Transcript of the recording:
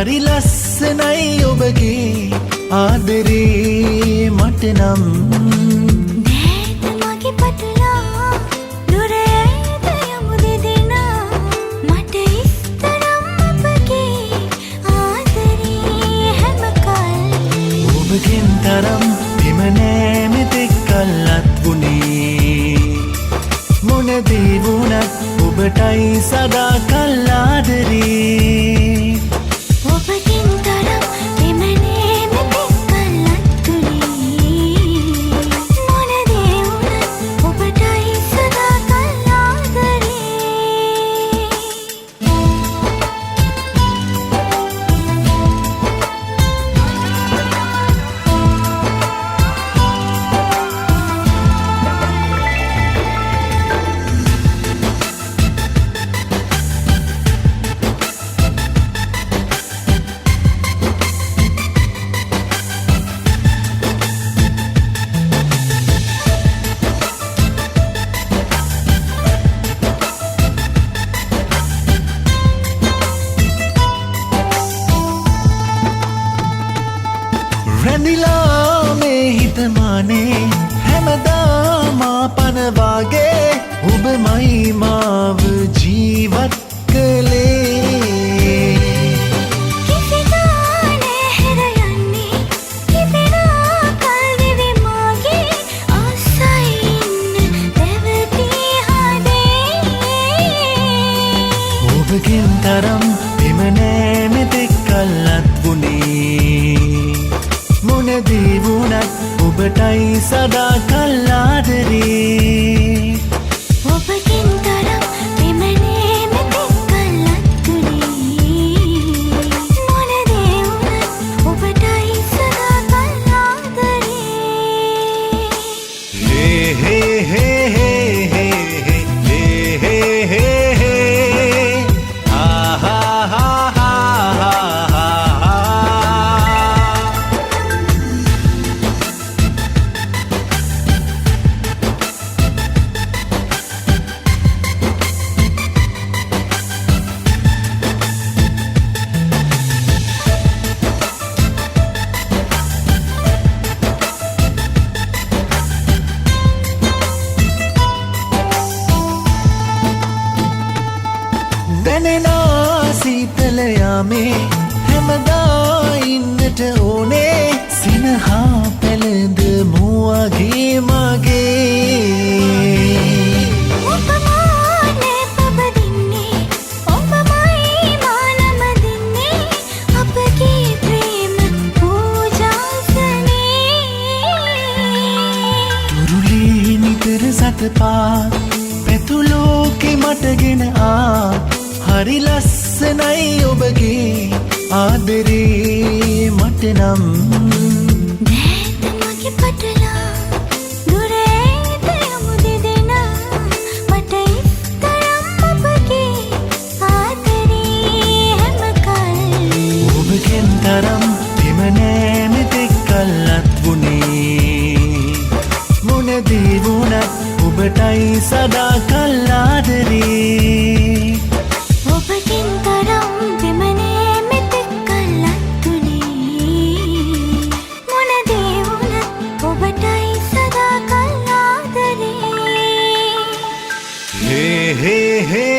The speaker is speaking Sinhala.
හරි ලස්සනයි ඔබගේ ආදරේ මට නම් නෑත මගේ පටලා දුර ඇද යමු දෙදෙනා මට ඉස්තරම් ඔබගේ ආදරේ හැම කල් ඔබගෙන් තරම් එම නෑ මෙතෙක් කල්ලත් වුණේ මොන දේ වුණත් ඔබටයි සදා කල් ආදරේ ඔබගෙන් තරම් එම නෑ මෙතෙක් කල්ලත් වුණේ මොන දේ වුණත් ඔබටයි සදා කල් ආදරේ රැඳිලා මේ හිතමානේ හැමදාම පනවාගේ ඔබමයි මාව ජීවත් කළේ කිසිදා නෑ හැර යන්නේ කිපෙනා කල් දිවි මාගේ ආසයින් දැවටි හදේ ඔබගෙන් තරම් එම නෑ මෙතෙක් කල්ලත් වුණේ මොන දේ වුණත් ඔබටයි සදා කල් ආදරේ ඔබගෙන් තරම් එම නෑ මෙතෙක් කල්ලත් වුණේ මොන දේ වුණත් ඔබටයි සදා කල් ආදරේ Hey, hey, hey, hey, hey, hey, hey, hey, hey. Ah, ha, ha, ha, ha, ha, ha. දැනෙනා සීතල යාමේ හැමදා ඉන්නට ඕනේ සිනහා පැළඳ මුවගේ මගේ ඔබමානේ පබදින්නේ ඔබමයි මානම දින්නේ අපගේ ප්‍රේම පූජාසනේ තුරුලේ නිතර සතපා පැතුලෝකෙ මටගෙන ආ හරි ලස්සනයි ඔබගේ ආදරේ මට නම් නෑත මගේ පටලා දුර ඇද යමු දෙදෙනා මට ඉස්තරම් ඔබගේ ආදරේ හැම කල් ඔබගෙන් තරම් එම නෑ මෙතෙක් කල්ලත් වුණේ මොන දේ වුණත් ඔබටයි සදා කල් ආදරේ ඔබගෙන් තරම් එම නෑ මෙතෙක් කල්ලත් වුණේ මොන දේ වුණත් ඔබටයි සදා කල් ආදරේ Hey, hey, hey,